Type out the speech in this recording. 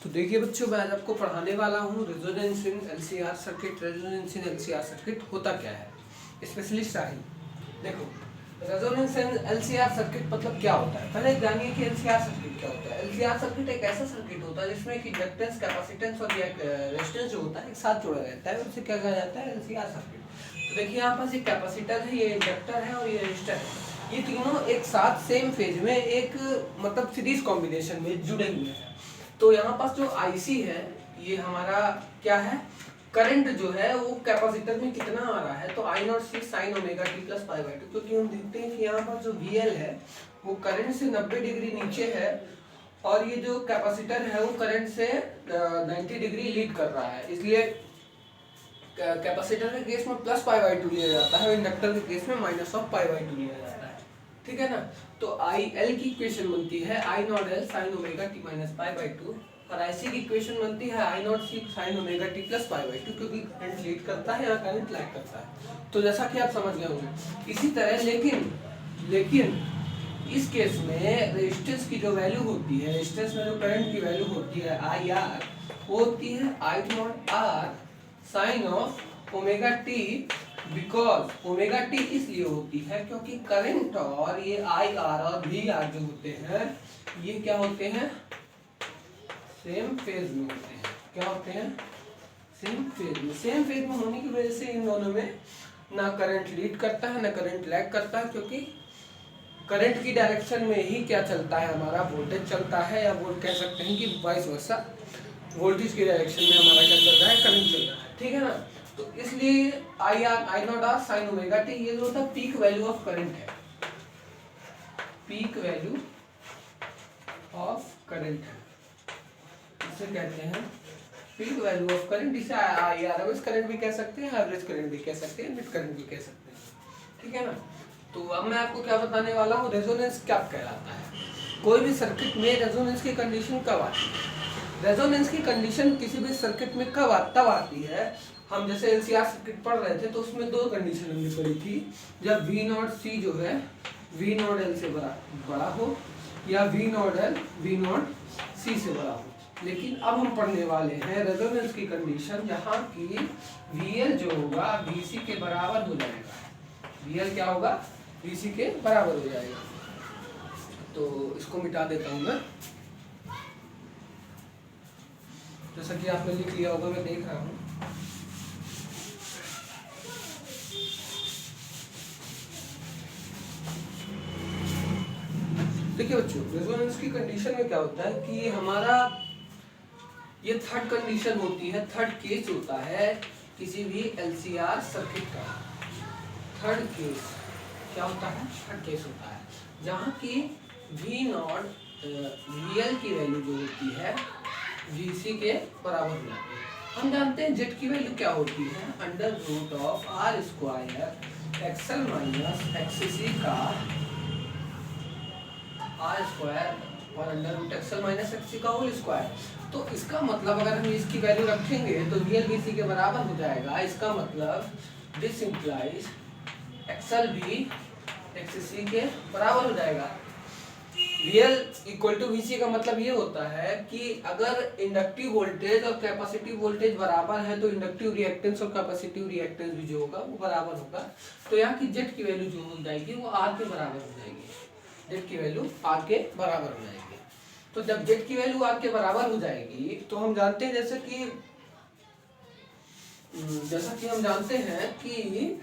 तो देखिए बच्चों, मैं आज आपको पढ़ाने वाला हूँ resonance in LCR circuit. Resonance in LCR circuit होता क्या है, स्पेशली शाही। देखो, रेजोनेंस इन एलसीआर सर्किट मतलब क्या होता है, पहले जानिए कि एलसीआर सर्किट क्या होता है। एलसीआर सर्किट एक ऐसा सर्किट होता है जिसमें कि इंडक्टेंस, कैपेसिटेंस और रेजिस्टेंस जो होता है एक साथ जोड़ा रहता है, उसे क्या कहा जाता है, एलसीआर सर्किट। तो देखिए यहाँ पास ये कैपेसिटर है, ये इंडक्टर है और ये रेजिस्टर है। ये तीनों एक साथ सेम फेज में एक मतलब सीरीज कॉम्बिनेशन में जुड़े हुए हैं। तो यहाँ पास जो आईसी है ये हमारा क्या है, करंट जो है वो कैपेसिटर में कितना आ रहा है, तो I naught C sine omega T plus pi by two. क्योंकि हम देखते हैं कि यहाँ पर जो वीएल है वो करंट से 90 डिग्री नीचे है और ये जो कैपेसिटर है वो करंट से 90 डिग्री लीड कर रहा है, इसलिए कैपेसिटर के केस में प्लस पाई बाई टू लिया जाता है और इंडक्टर के केस में minus of pi by to लिया जाता है। ठीक है ना। तो आई एल की इक्वेशन बनती है I naught L sine omega T minus pi by two और आई सी की इक्वेशन बनती है I naught C sine omega T plus pi by two, क्योंकि करंट लीड करता है या करंट लैग करता है। तो जैसा कि आप समझ गए होंगे। इसी तरह लेकिन इस केस में रेजिस्टेंस की जो वैल्यू होती है, रेजिस्टेंस में जो करंट की वैल्यू होती है आई आर, वो होती है I naught R sine of omega T, because omega T इसलिए होती है क्योंकि करंट और ये आई आर और वी आर जो होते हैं ये क्या होते हैं, सेम फेज में होते हैं। क्या होते हैं, सेम फेज में। सेम फेज में होने की वजह से इन दोनों में ना करंट लीड करता है ना करंट लैग करता है, क्योंकि करंट की डायरेक्शन में ही क्या चलता है, हमारा वोल्टेज चलता है, या वो कह सकते हैं कि वाइस वर्सा वोल्टेज की डायरेक्शन में हमारा क्या चल रहा है, करंट चल रहा है। ठीक है ना। तो इसलिए I naught R sine omega T ये जो होता है पीक वैल्यू ऑफ करंट है, पीक वैल्यू ऑफ करंट है, इसे कहते हैं पीक वैल्यू ऑफ करंट। इसे आरएमएस करंट भी कह सकते हैं, एवरेज करंट भी कह सकते हैं, नेट करंट भी कह सकते हैं। ठीक है ना। तो अब मैं आपको क्या बताने वाला हूँ, रेजोनेंस क्या कहलाता है। कोई भी सर्किट में रेजोनेंस की कंडीशन कब आती है, रेजोनेंस की कंडीशन किसी भी सर्किट में कब तब आती है। हम जैसे एलसीआर सर्किट पढ़ रहे थे तो उसमें दो कंडीशन हमने पढ़ी थी, जब वी नॉट सी जो है वी नॉट एल से बड़ा हो या V naught L V naught C से बड़ा हो। लेकिन अब हम पढ़ने वाले हैं रेजोनेंस की कंडीशन जहाँ की वीएल जो होगा वीसी के बराबर हो जाएगा। वीएल क्या होगा, वीसी के बराबर हो जाएगा। तो इसको मिटा देता हूँ मैं, जैसा कि आपने लिख लिया होगा, मैं देख रहा हूँ। देखिए बच्चों, रेजोनेंस की कंडीशन में क्या होता है कि हमारा ये थर्ड कंडीशन होती है, थर्ड केस होता है किसी भी एलसीआर सर्किट का। थर्ड केस क्या होता है, थर्ड केस होता है जहाँ की वी नॉट वीएल की वैल्यू जो होती है वीसी के बराबर हो जाती है। हम जानते हैं जेड की वैल्यू क्या होती है, under root of R square XL minus XC का आर स्क्वायर और under root XL minus XC का होल स्क्वायर। तो इसका मतलब अगर हम इसकी वैल्यू रखेंगे तो वीएल वीसी के बराबर हो जाएगा। इसका मतलब दिस इंप्लाइज एक्सएल भी एक्ससी के बराबर हो जाएगा। VL इक्वल टू VC का मतलब ये होता है कि अगर इंडक्टिव वोल्टेज और कैपेसिटिव वोल्टेज बराबर है तो इंडक्टिव रिएक्टेंस और कैपेसिटिव रिएक्टेंस भी जो होगा वो बराबर होगा। तो यहाँ की जेड की वैल्यू जो हो जाएगी वो आर के बराबर हो जाएगी, जेड की वैल्यू आर के बराबर हो जाएगी। तो जब जेड की वैल्यू आर के बराबर हो जाएगी तो हम जानते हैं जैसा कि हम जानते हैं कि